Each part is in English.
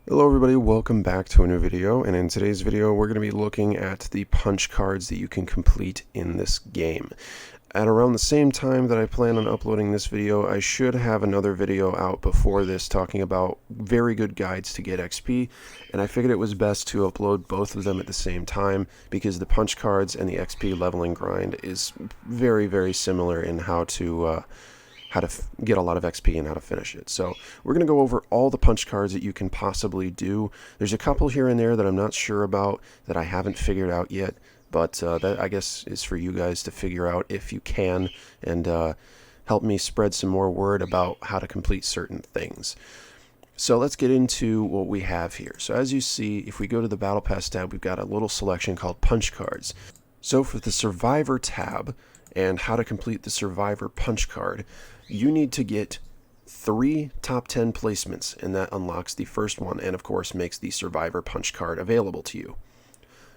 Hello everybody, welcome back to a new video, and in today's video we're going to be looking at the punch cards that you can complete in this game. At around the same time that I plan on uploading this video, I should have another video out before this talking about very good guides to get XP, and I figured it was best to upload both of them at the same time because the punch cards and the XP leveling grind is very similar in how to get a lot of XP and how to finish it. So we're going to go over all the punch cards that you can possibly do. There's a couple here and there that I'm not sure about that I haven't figured out yet, but that I guess is for you guys to figure out if you can, and help me spread some more word about how to complete certain things. So let's get into what we have here. So as you see, if we go to the Battle Pass tab, we've got a little selection called punch cards. So for the Survivor tab and how to complete the Survivor punch card, you need to get 3 top 10 placements, and that unlocks the first one and of course makes the Survivor punch card available to you.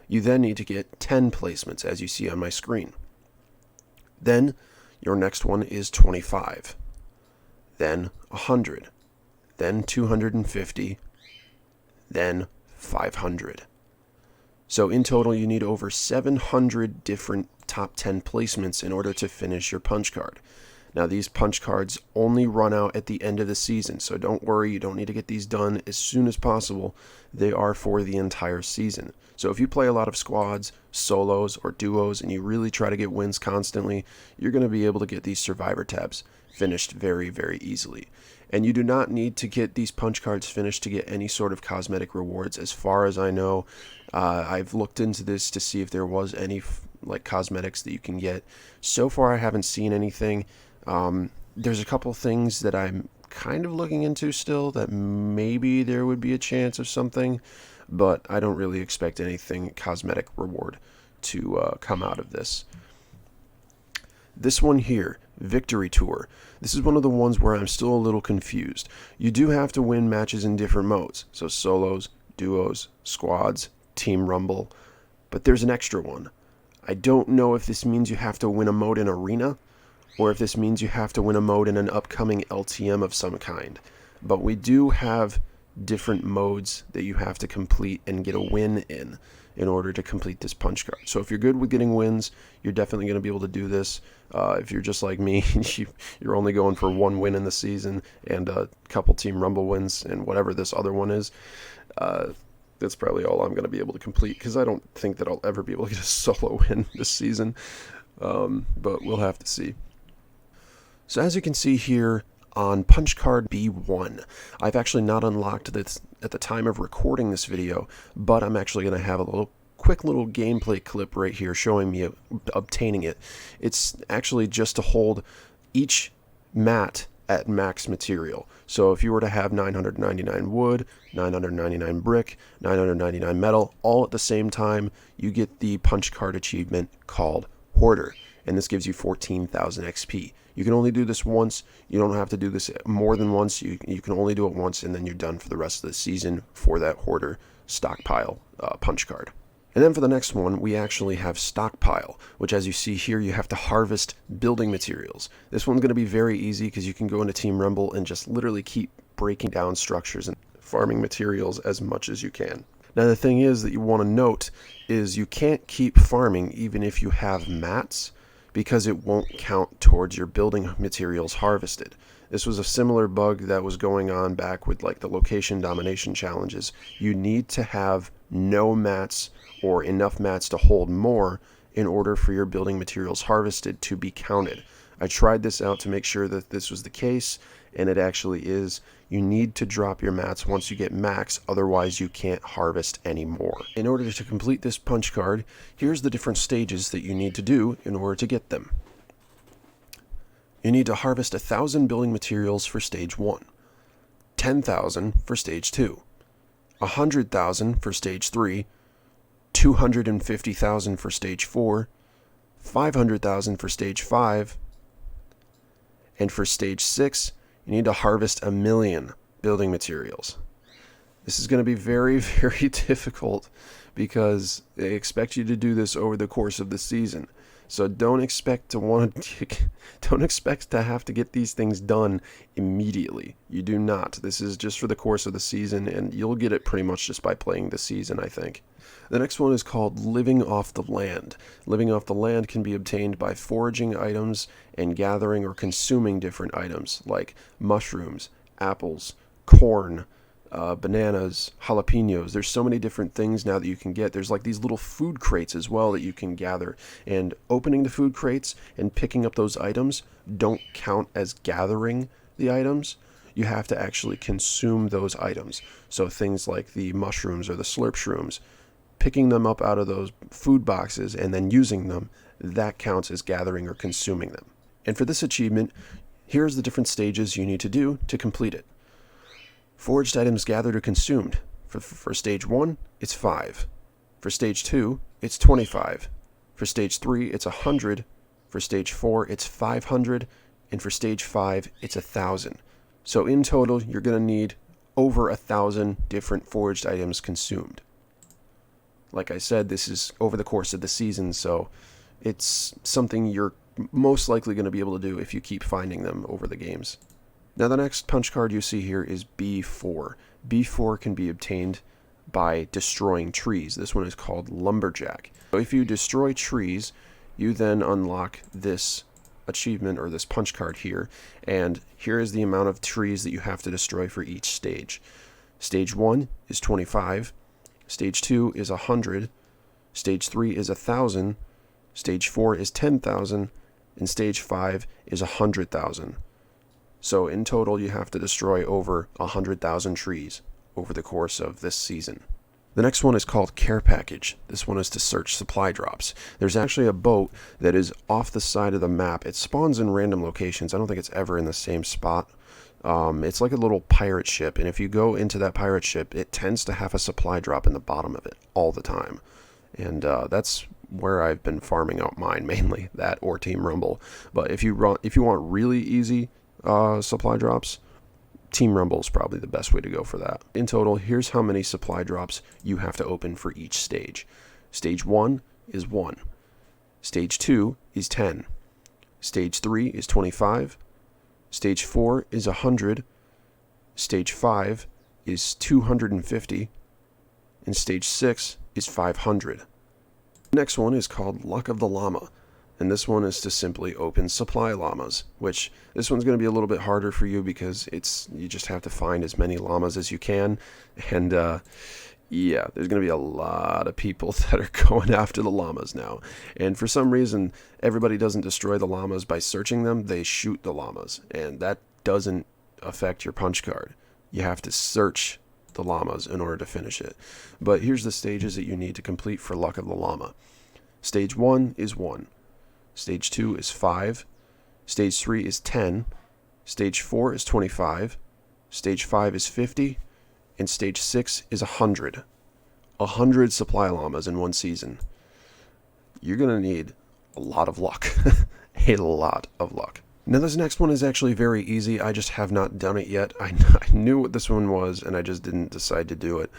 You then need to get 10 placements as you see on my screen. Then your next one is 25, then 100, then 250, then 500. So in total you need over 700 different top 10 placements in order to finish your punch card. Now these punch cards only run out at the end of the season, so don't worry, you don't need to get these done as soon as possible. They are for the entire season. So if you play a lot of squads, solos, or duos, and you really try to get wins constantly, you're going to be able to get these Survivor tabs finished very easily. And you do not need to get these punch cards finished to get any sort of cosmetic rewards. As far as I know, I've looked into this to see if there was any like cosmetics that you can get. So far I haven't seen anything. There's a couple things that I'm kind of looking into still that maybe there would be a chance of something, but I don't really expect anything cosmetic reward to come out of this. This one here, Victory Tour. This is one of the ones where I'm still a little confused. You do have to win matches in different modes, so solos, duos, squads, Team Rumble, but there's an extra one. I don't know if this means you have to win a mode in Arena, or if this means you have to win a mode in an upcoming LTM of some kind. But we do have different modes that you have to complete and get a win in order to complete this punch card. So if you're good with getting wins, you're definitely going to be able to do this. If you're just like me, you're only going for 1 win in the season and a couple Team Rumble wins and whatever this other one is, that's probably all I'm going to be able to complete, because I don't think that I'll ever be able to get a solo win this season. But we'll have to see. So as you can see here on punch card B1, I've actually not unlocked this at the time of recording this video, but I'm actually going to have a quick little gameplay clip right here showing me obtaining it. It's actually just to hold each mat at max material. So if you were to have 999 wood, 999 brick, 999 metal, all at the same time, you get the punch card achievement called Hoarder, and this gives you 14,000 XP. You can only do this once. You don't have to do this more than once. You can only do it once, and then you're done for the rest of the season for that Hoarder stockpile punch card. And then for the next one, we actually have Stockpile, which as you see here, you have to harvest building materials. This one's going to be very easy because you can go into Team Rumble and just literally keep breaking down structures and farming materials as much as you can. Now the thing is that you want to note is you can't keep farming even if you have mats, because it won't count towards your building materials harvested. This was a similar bug that was going on back with like the location domination challenges. You need to have no mats or enough mats to hold more in order for your building materials harvested to be counted. I tried this out to make sure that this was the case, and it actually is. You need to drop your mats once you get max, otherwise you can't harvest anymore. In order to complete this punch card, here's the different stages that you need to do in order to get them. You need to harvest 1,000 building materials for stage 1, 10,000 for stage 2, 100,000 for stage 3, 250,000 for stage 4, 500,000 for stage 5, and for stage 6, you need to harvest 1,000,000 building materials. This is going to be very difficult because they expect you to do this over the course of the season. So don't expect to don't expect to have to get these things done immediately. You do not. This is just for the course of the season, and you'll get it pretty much just by playing the season, I think. The next one is called Living Off the Land. Living off the land can be obtained by foraging items and gathering or consuming different items like mushrooms, apples, corn, bananas, jalapenos. There's so many different things now that you can get. There's like these little food crates as well that you can gather. And opening the food crates and picking up those items don't count as gathering the items. You have to actually consume those items. So things like the mushrooms or the slurp shrooms, picking them up out of those food boxes and then using them, that counts as gathering or consuming them. And for this achievement, here's the different stages you need to do to complete it. Foraged items gathered or consumed. For stage 1, it's 5. For stage 2, it's 25. For stage 3, it's 100. For stage 4, it's 500. And for stage 5, it's 1,000. So in total, you're going to need over 1,000 different foraged items consumed. Like I said, this is over the course of the season, so it's something you're most likely going to be able to do if you keep finding them over the games. Now the next punch card you see here is B4. B4 can be obtained by destroying trees. This one is called Lumberjack. So if you destroy trees, you then unlock this achievement or this punch card here, and here is the amount of trees that you have to destroy for each stage. Stage 1 is 25. Stage 2 is 100, Stage 3 is 1,000, Stage 4 is 10,000, and Stage 5 is 100,000. So in total, you have to destroy over 100,000 trees over the course of this season. The next one is called Care Package. This one is to search supply drops. There's actually a boat that is off the side of the map. It spawns in random locations. I don't think it's ever in the same spot. It's like a little pirate ship, and if you go into that pirate ship, it tends to have a supply drop in the bottom of it all the time. And that's where I've been farming out mine, mainly, that or Team Rumble. But if you want really easy supply drops, Team Rumble is probably the best way to go for that. In total, here's how many supply drops you have to open for each stage. Stage 1 is 1. Stage 2 is 10. Stage 3 is 25. Stage 4 is 100, Stage 5 is 250, and Stage 6 is 500. The next one is called Luck of the Llama, and this one is to simply open supply llamas, which this one's going to be a little bit harder for you because you just have to find as many llamas as you can, and yeah, there's going to be a lot of people that are going after the llamas now. And for some reason, everybody doesn't destroy the llamas by searching them. They shoot the llamas. And that doesn't affect your punch card. You have to search the llamas in order to finish it. But here's the stages that you need to complete for Luck of the Llama. Stage 1 is 1. Stage 2 is 5. Stage 3 is 10. Stage 4 is 25. Stage 5 is 50. And Stage 6 is 100. 100 supply llamas in one season. You're going to need a lot of luck. A lot of luck. Now this next one is actually very easy. I just have not done it yet. I knew what this one was and I just didn't decide to do it.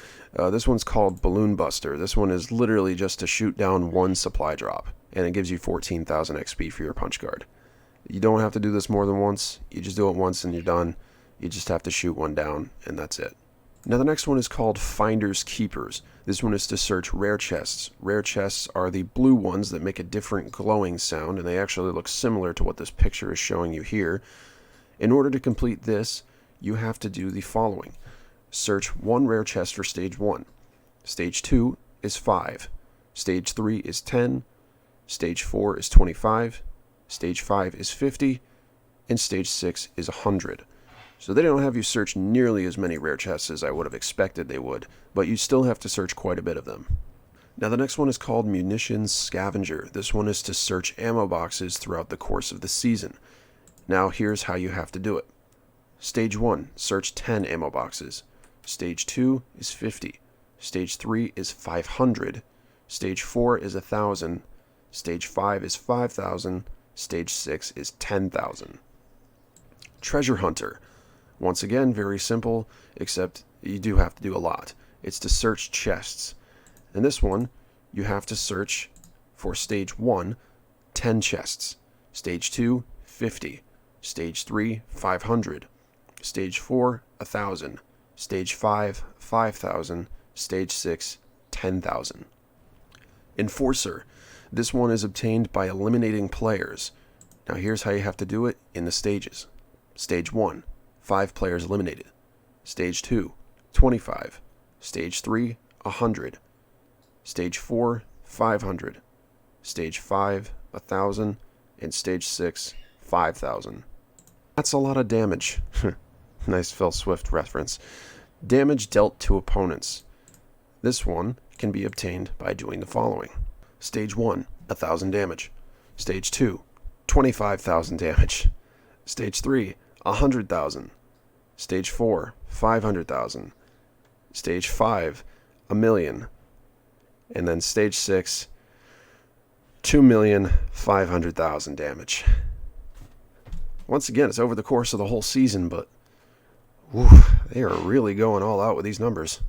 This one's called Balloon Buster. This one is literally just to shoot down one supply drop. And it gives you 14,000 XP for your punch card. You don't have to do this more than once. You just do it once and you're done. You just have to shoot one down and that's it. Now the next one is called Finders Keepers. This one is to search rare chests. Rare chests are the blue ones that make a different glowing sound, and they actually look similar to what this picture is showing you here. In order to complete this, you have to do the following. Search one rare chest for Stage 1. Stage 2 is 5. Stage 3 is 10. Stage 4 is 25. Stage 5 is 50. And Stage 6 is 100. So they don't have you search nearly as many rare chests as I would have expected they would, but you still have to search quite a bit of them. Now the next one is called Munitions Scavenger. This one is to search ammo boxes throughout the course of the season. Now here's how you have to do it. Stage 1, search 10 ammo boxes. Stage 2 is 50. Stage 3 is 500. Stage 4 is 1,000. Stage 5 is 5,000. Stage 6 is 10,000. Treasure Hunter. Once again, very simple, except you do have to do a lot. It's to search chests. In this one, you have to search for Stage 1, 10 chests. Stage 2, 50. Stage 3, 500. Stage 4, 1,000. Stage 5, 5,000. Stage 6, 10,000. Enforcer. This one is obtained by eliminating players. Now here's how you have to do it in the stages. Stage 1, 5 players eliminated. Stage 2, 25. Stage 3, 100. Stage 4, 500. Stage 5, 1,000. And Stage 6, 5,000. That's a lot of damage. Nice Phil Swift reference. Damage dealt to opponents. This one can be obtained by doing the following. Stage 1, 1,000 damage. Stage 2, 25,000 damage. Stage 3, 100,000. Stage 4, 500,000. Stage 5, 1,000,000. And then Stage 6, 2,500,000 damage. Once again, it's over the course of the whole season, but whew, they are really going all out with these numbers.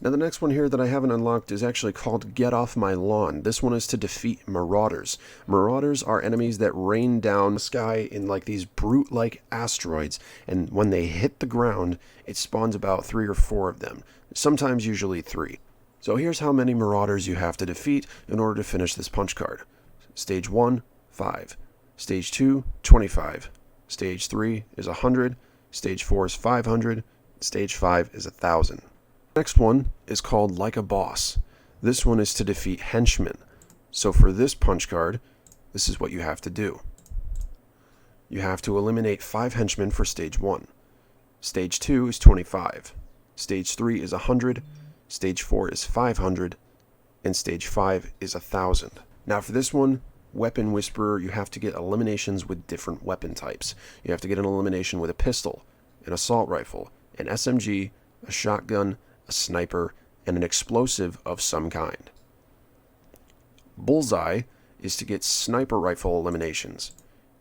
Now the next one here that I haven't unlocked is actually called Get Off My Lawn. This one is to defeat Marauders. Marauders are enemies that rain down the sky in like these brute-like asteroids, and when they hit the ground, it spawns about 3 or 4 of them, sometimes usually 3. So here's how many Marauders you have to defeat in order to finish this punch card. Stage 1, 5. Stage 2, 25. Stage 3 is 100. Stage 4 is 500. Stage 5 is 1,000. Next one is called Like a Boss. This one is to defeat henchmen. So for this punch card, this is what you have to do. You have to eliminate 5 henchmen for Stage 1. Stage 2 is 25. Stage 3 is 100. Stage 4 is 500. And Stage 5 is 1,000. Now for this one, Weapon Whisperer, you have to get eliminations with different weapon types. You have to get an elimination with a pistol, an assault rifle, an SMG, a shotgun, a sniper, and an explosive of some kind. Bullseye is to get sniper rifle eliminations.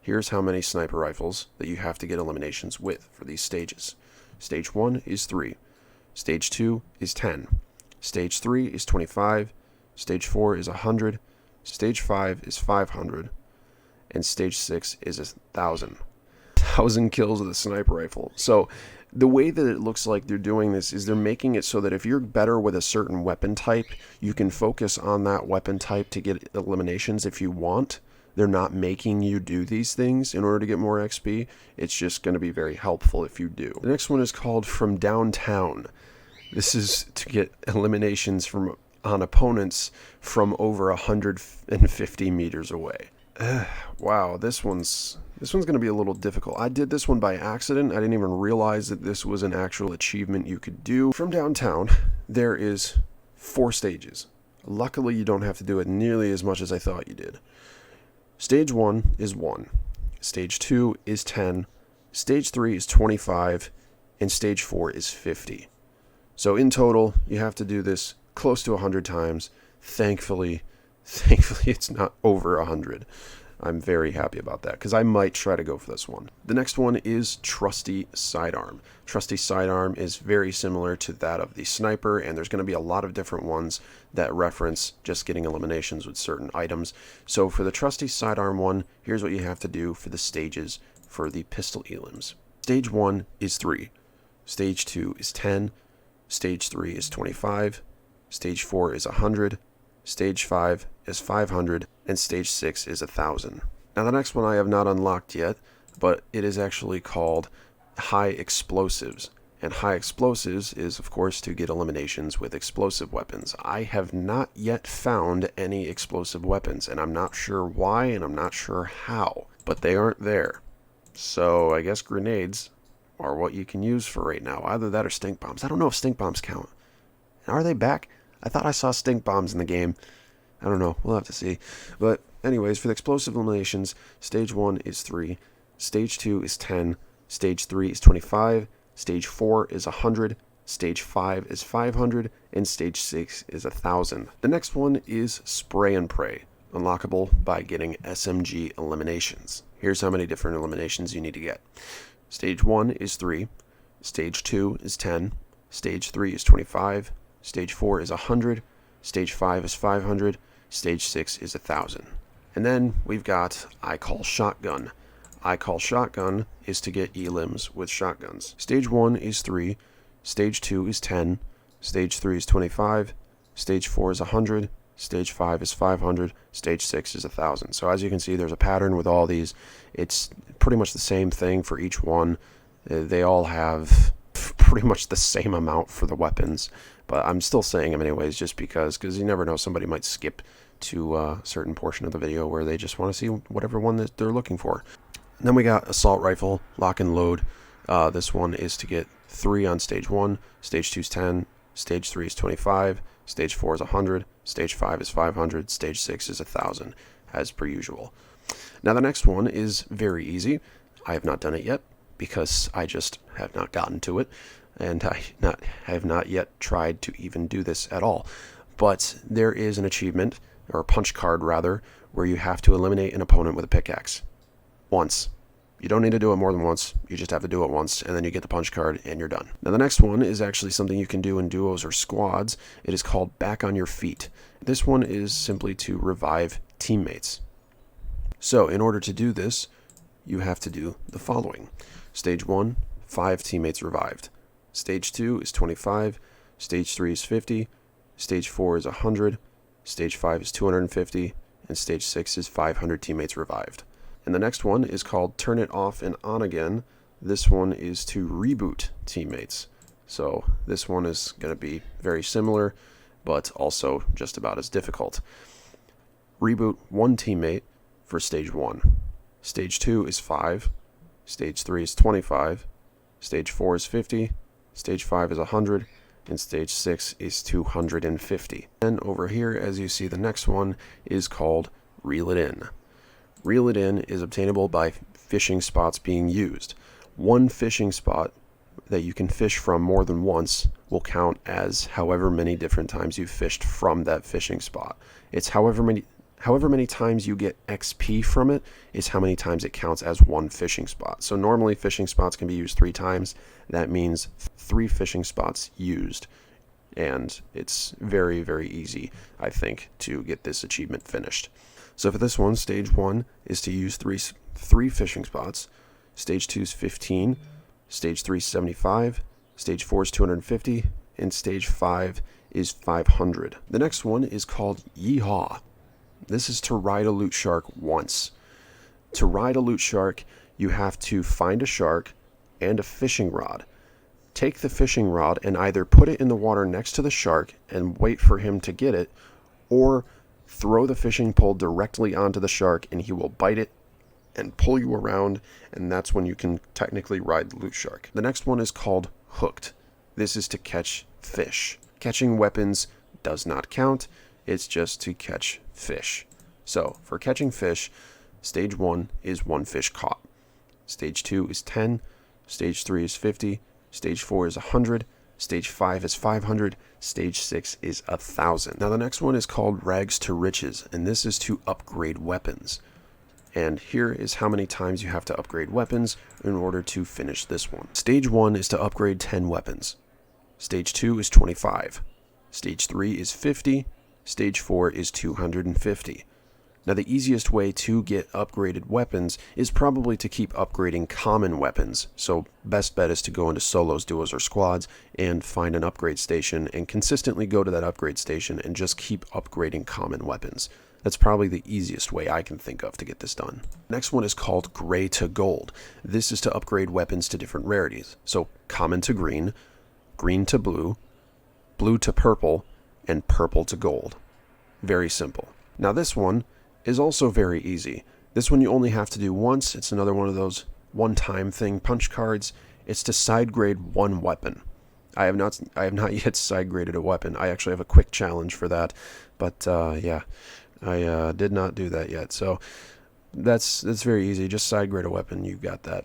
Here's how many sniper rifles that you have to get eliminations with for these stages. Stage 1 is 3. Stage 2 is 10. Stage 3 is 25. Stage 4 is 100. Stage 5 is 500. And Stage 6 is 1,000. 1,000 kills with a sniper rifle. So the way that it looks like they're doing this is they're making it so that if you're better with a certain weapon type, you can focus on that weapon type to get eliminations if you want. They're not making you do these things in order to get more XP. It's just going to be very helpful if you do. The next one is called From Downtown. This is to get eliminations on opponents from over 150 meters away. Wow, this one's going to be a little difficult. I did this one by accident. I didn't even realize that this was an actual achievement you could do. From Downtown, there is 4 stages. Luckily, you don't have to do it nearly as much as I thought you did. Stage 1 is 1. Stage 2 is 10. Stage 3 is 25. And Stage 4 is 50. So in total, you have to do this close to 100 times. Thankfully, it's not over 100. I'm very happy about that, because I might try to go for this one. The next one is Trusty Sidearm. Trusty Sidearm is very similar to that of the Sniper, and there's going to be a lot of different ones that reference just getting eliminations with certain items. So for the Trusty Sidearm one, here's what you have to do for the stages for the pistol elims. Stage 1 is 3. Stage 2 is 10. Stage 3 is 25. Stage 4 is 100. Stage 5 is 500, and Stage 6 is 1,000. Now the next one I have not unlocked yet, but it is actually called High Explosives. And High Explosives is, of course, to get eliminations with explosive weapons. I have not yet found any explosive weapons, and I'm not sure why, and I'm not sure how, but they aren't there. So I guess grenades are what you can use for right now. Either that or stink bombs. I don't know if stink bombs count. Are they back? I thought I saw stink bombs in the game. I don't know. We'll have to see. But anyways, for the explosive eliminations, Stage 1 is 3. Stage 2 is 10. Stage 3 is 25. Stage 4 is 100. Stage 5 is 500. And Stage 6 is 1,000. The next one is Spray and Pray, unlockable by getting SMG eliminations. Here's how many different eliminations you need to get. Stage 1 is 3. Stage 2 is 10. Stage 3 is 25. Stage 4 is 100. Stage 5 is 500. Stage 6 is 1,000. And then we've got I Call Shotgun. I Call Shotgun is to get elims with shotguns. Stage 1 is 3, Stage 2 is 10, Stage 3 is 25, Stage 4 is 100, Stage 5 is 500, Stage 6 is 1,000. So as you can see, there's a pattern with all these. It's pretty much the same thing for each one. They all have pretty much the same amount for the weapons, but I'm still saying them anyways just because you never know, somebody might skip to a certain portion of the video where they just want to see whatever one that they're looking for. And then we got Assault Rifle, Lock and Load. This one is to get 3 on Stage 1, Stage 2 is 10, Stage 3 is 25, Stage 4 is 100, Stage 5 is 500, Stage 6 is 1,000, as per usual. Now the next one is very easy. I have not done it yet because I just have not gotten to it, and I have not yet tried to even do this at all. But there is an achievement, or a punch card rather, where you have to eliminate an opponent with a pickaxe. Once. You don't need to do it more than once. You just have to do it once, and then you get the punch card, and you're done. Now the next one is actually something you can do in duos or squads. It is called Back on Your Feet. This one is simply to revive teammates. So in order to do this, you have to do the following. Stage 1, 5 teammates revived. Stage 2 is 25. Stage 3 is 50. Stage 4 is 100. Stage 5 is 250. And Stage 6 is 500 teammates revived. And the next one is called Turn It Off and On Again. This one is to reboot teammates. So this one is going to be very similar, but also just about as difficult. Reboot one teammate for Stage 1. Stage 2 is 5. Stage 3 is 25. Stage 4 is 50. Stage 5 is 100. And Stage 6 is 250. And over here, as you see, the next one is called Reel It In. Reel It In is obtainable by fishing spots being used. One fishing spot that you can fish from more than once will count as however many different times you've fished from that fishing spot. It's however many times you get XP from it is how many times it counts as one fishing spot. So normally fishing spots can be used 3 times. That means 3 fishing spots used. And it's very, very easy, I think, to get this achievement finished. So for this one, Stage 1 is to use three fishing spots. Stage 2 is 15. Stage 3 is 75. Stage 4 is 250. And Stage 5 is 500. The next one is called Yeehaw. This is to ride a loot shark once. To ride a loot shark, you have to find a shark and a fishing rod. Take the fishing rod and either put it in the water next to the shark and wait for him to get it, or throw the fishing pole directly onto the shark and he will bite it and pull you around, and that's when you can technically ride the loot shark. The next one is called Hooked. This is to catch fish. Catching weapons does not count. It's just to catch fish. So for catching fish, Stage 1 is 1 fish caught. Stage 2 is 10. Stage 3 is 50. Stage 4 is 100. Stage 5 is 500. Stage 6 is 1,000. Now the next one is called Rags to Riches, and this is to upgrade weapons. And here is how many times you have to upgrade weapons in order to finish this one. Stage 1 is to upgrade 10 weapons. Stage 2 is 25. Stage 3 is 50. Stage 4 is 250. Now the easiest way to get upgraded weapons is probably to keep upgrading common weapons. So best bet is to go into solos, duos, or squads and find an upgrade station and consistently go to that upgrade station and just keep upgrading common weapons. That's probably the easiest way I can think of to get this done. Next one is called Gray to Gold. This is to upgrade weapons to different rarities. So common to green, green to blue, blue to purple, and purple to gold. Very simple. Now this one is also very easy. This one you only have to do once. It's another one of those one-time thing punch cards. It's to side grade one weapon. I have not yet side graded a weapon. I actually have a quick challenge for that, but yeah, I did not do that yet. So that's very easy. Just side grade a weapon. You've got that.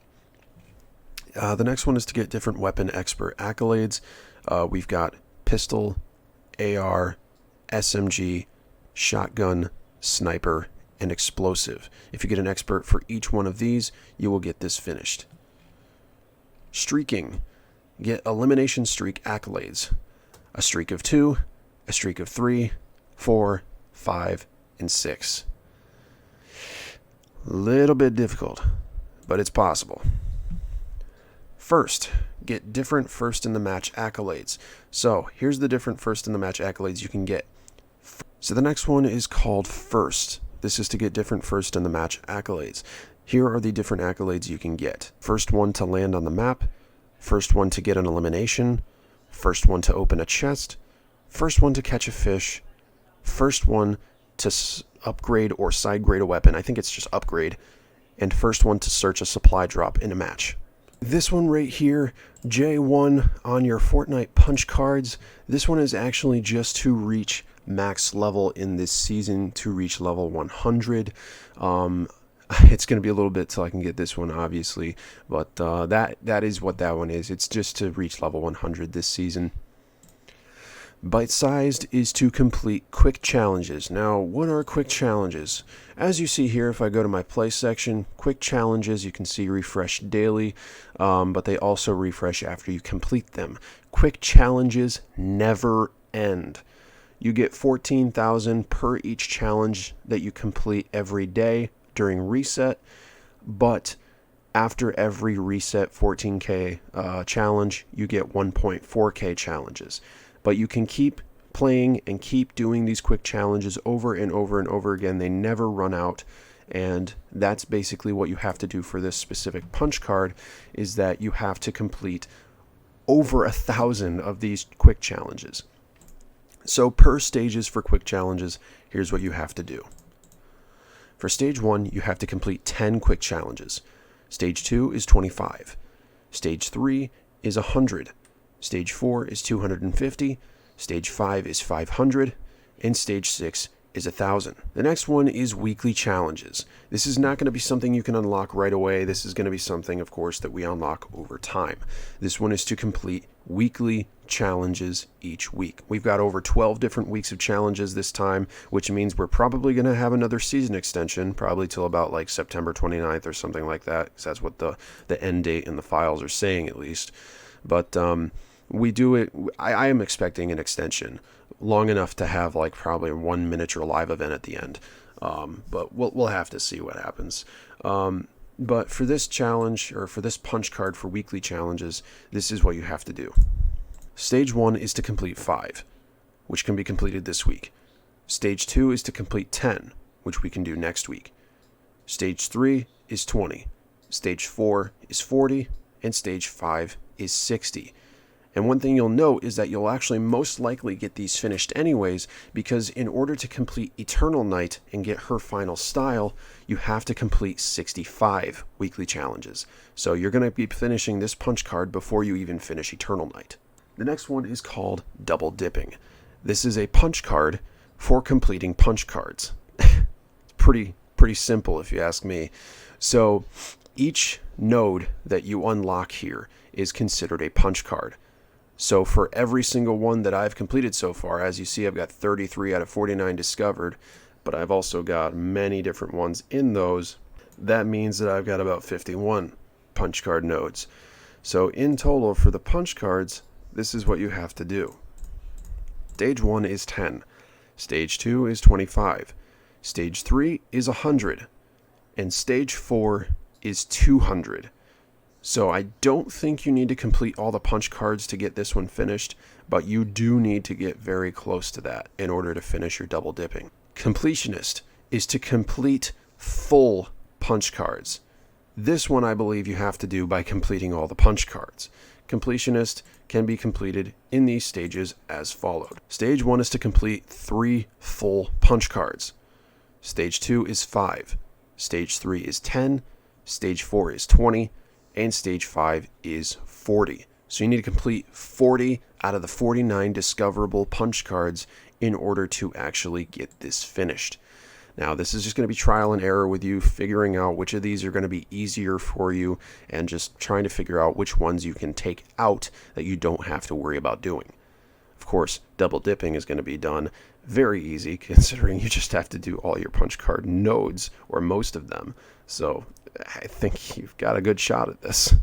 The next one is to get different weapon expert accolades. We've got pistol, AR, SMG, shotgun, sniper, and explosive. If you get an expert for each one of these, you will get this finished. Streaking. Get elimination streak accolades. A streak of 2, a streak of 3, 4, 5, and 6. Little bit difficult, but it's possible. First, get different first in the match accolades. So here's the different first in the match accolades you can get. So the next one is called first. This is to get different first in the match accolades. Here are the different accolades you can get. First one to land on the map, first one to get an elimination, first one to open a chest, first one to catch a fish, first one to upgrade or side grade a weapon. I think it's just upgrade. And first one to search a supply drop in a match. This one right here, J1 on your Fortnite punch cards. This one is actually just to reach max level in this season, to reach level 100. It's going to be a little bit till I can get this one, obviously, but that is what that one is. It's just to reach level 100 this season. Bite-sized is to complete quick challenges. Now, what are quick challenges? As you see here, if I go to my play section, quick challenges, you can see refresh daily, but they also refresh after you complete them. Quick challenges never end. You get 14,000 per each challenge that you complete every day during reset, but after every reset 14K challenge, you get 1.4K challenges. But you can keep playing and keep doing these quick challenges over and over and over again. They never run out. And that's basically what you have to do for this specific punch card, is that you have to complete over 1,000 of these quick challenges. So per stages for quick challenges, here's what you have to do. For stage 1, you have to complete 10 quick challenges. Stage 2 is 25. Stage 3 is 100. Stage 4 is 250, Stage 5 is 500, and Stage 6 is 1,000. The next one is weekly challenges. This is not going to be something you can unlock right away. This is going to be something, of course, that we unlock over time. This one is to complete weekly challenges each week. We've got over 12 different weeks of challenges this time, which means we're probably going to have another season extension, probably till about like September 29th or something like that, because that's what the end date in the files are saying, at least. But we do it. I am expecting an extension long enough to have like probably one miniature live event at the end. But we'll have to see what happens. But for this challenge, or for this punch card for weekly challenges, this is what you have to do. Stage 1 is to complete 5, which can be completed this week. Stage 2 is to complete 10, which we can do next week. Stage 3 is 20. Stage 4 is 40. And Stage 5 is 60. And one thing you'll note is that you'll actually most likely get these finished anyways, because in order to complete Eternal Night and get her final style, you have to complete 65 weekly challenges. So you're going to be finishing this punch card before you even finish Eternal Night. The next one is called Double Dipping. This is a punch card for completing punch cards. It's pretty simple if you ask me. So each node that you unlock here is considered a punch card. So for every single one that I've completed so far, as you see, I've got 33 out of 49 discovered, but I've also got many different ones in those. That means that I've got about 51 punch card nodes. So in total for the punch cards, this is what you have to do. Stage 1 is 10. Stage 2 is 25. Stage 3 is 100. And Stage 4 is 200. So I don't think you need to complete all the punch cards to get this one finished, but you do need to get very close to that in order to finish your double dipping. Completionist is to complete full punch cards. This one I believe you have to do by completing all the punch cards. Completionist can be completed in these stages as followed. Stage 1 is to complete 3 full punch cards. Stage 2 is 5. Stage 3 is 10. Stage 4 is 20. And Stage 5 is 40. So you need to complete 40 out of the 49 discoverable punch cards in order to actually get this finished. Now, this is just going to be trial and error with you, figuring out which of these are going to be easier for you, and just trying to figure out which ones you can take out that you don't have to worry about doing. Of course, double dipping is going to be done very easy, considering you just have to do all your punch card nodes, or most of them. So I think you've got a good shot at this.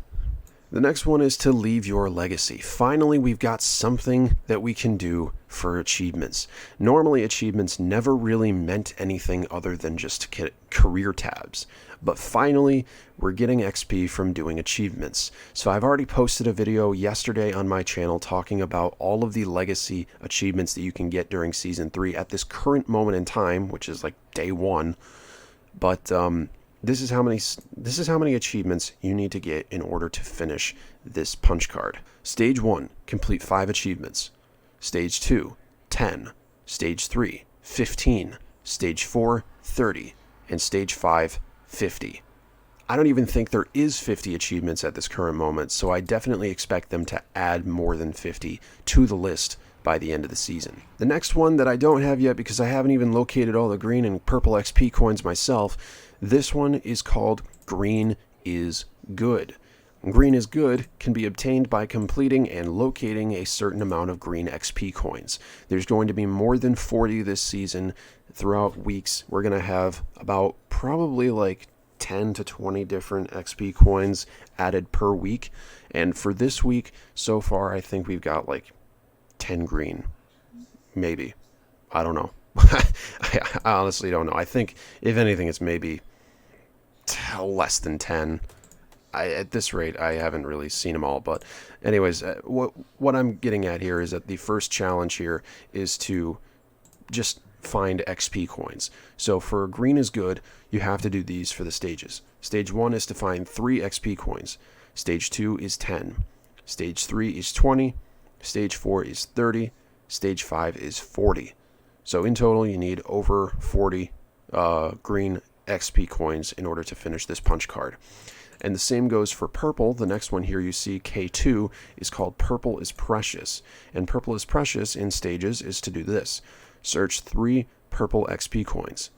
The next one is to leave your legacy. Finally, we've got something that we can do for achievements. Normally, achievements never really meant anything other than just career tabs. But finally, we're getting XP from doing achievements. So I've already posted a video yesterday on my channel talking about all of the legacy achievements that you can get during Season 3 at this current moment in time, which is like day 1. But this is how many achievements you need to get in order to finish this punch card. Stage 1, complete 5 achievements. Stage 2, 10. Stage 3, 15. Stage 4, 30. And Stage 5, 50. I don't even think there is 50 achievements at this current moment, so I definitely expect them to add more than 50 to the list by the end of the season. The next one that I don't have yet because I haven't even located all the green and purple XP coins myself, this one is called Green is Good. Green is Good can be obtained by completing and locating a certain amount of green XP coins. There's going to be more than 40 this season. Throughout weeks, we're going to have about probably like 10 to 20 different XP coins added per week. And for this week, so far, I think we've got like 10 green. Maybe. I don't know. I honestly don't know. I think, if anything, it's maybe less than 10. At this rate, I haven't really seen them all. But anyways, what I'm getting at here is that the first challenge here is to just find XP coins. So for Green is Good, you have to do these for the stages. Stage 1 is to find 3 XP coins. Stage 2 is 10. Stage 3 is 20. Stage 4 is 30. Stage 5 is 40. So in total, you need over 40 green XP coins in order to finish this punch card. And the same goes for purple. The next one here you see, K2, is called Purple is Precious. And Purple is Precious in stages is to do this. Search 3 purple XP coins.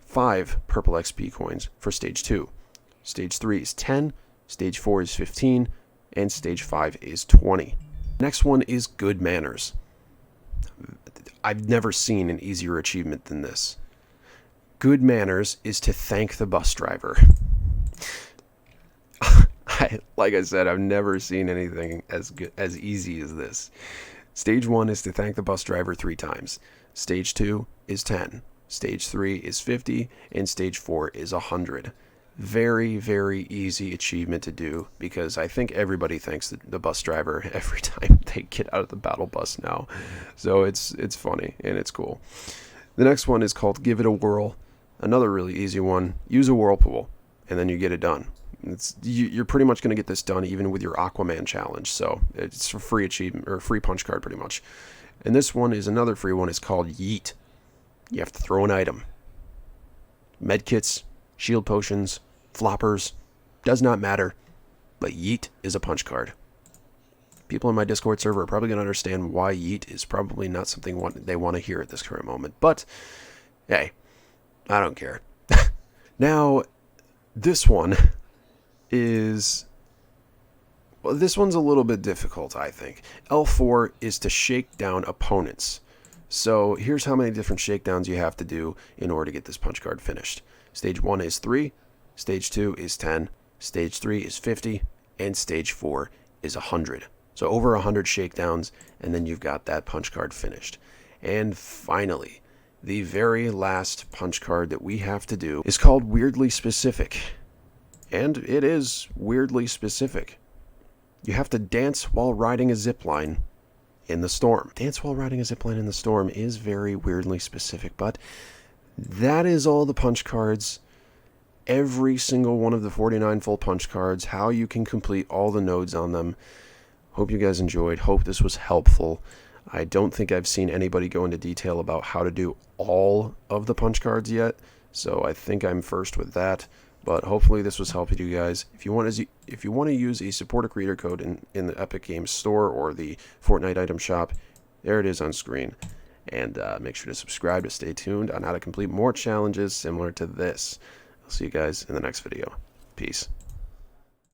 5 purple XP coins for Stage 2. Stage 3 is 10. Stage 4 is 15. And Stage 5 is 20. Next one is Good Manners. I've never seen an easier achievement than this. Good Manners is to thank the bus driver. Like I said, I've never seen anything as easy as this. Stage 1 is to thank the bus driver 3 times. Stage 2 is 10. Stage 3 is 50. And Stage 4 is 100. Very, very easy achievement to do because I think everybody thanks the bus driver every time they get out of the battle bus now. So it's funny and it's cool. The next one is called Give It a Whirl. Another really easy one. Use a whirlpool and then you get it done. You're pretty much going to get this done even with your Aquaman challenge. So it's a free achievement or free punch card pretty much. And this one is another free one. It's called Yeet. You have to throw an item. Medkits, shield potions, floppers, does not matter. But Yeet is a punch card. People in my Discord server are probably going to understand why Yeet is probably not something they want to hear at this current moment. But, hey, I don't care. Now, this one is... Well, this one's a little bit difficult, I think. L4 is to shake down opponents. So here's how many different shakedowns you have to do in order to get this punch card finished. Stage 1 is 3, Stage 2 is 10, Stage 3 is 50, and Stage 4 is 100. So over 100 shakedowns, and then you've got that punch card finished. And finally, the very last punch card that we have to do is called Weirdly Specific. And it is weirdly specific. You have to dance while riding a zipline in the storm. Dance while riding a zipline in the storm is very weirdly specific, but that is all the punch cards. Every single one of the 49 full punch cards, how you can complete all the nodes on them. Hope you guys enjoyed. Hope this was helpful. I don't think I've seen anybody go into detail about how to do all of the punch cards yet, so I think I'm first with that. But hopefully this was helpful to you guys. If you want to use a supporter creator code in the Epic Games Store or the Fortnite item shop, there it is on screen. And make sure to subscribe to stay tuned on how to complete more challenges similar to this. I'll see you guys in the next video. Peace.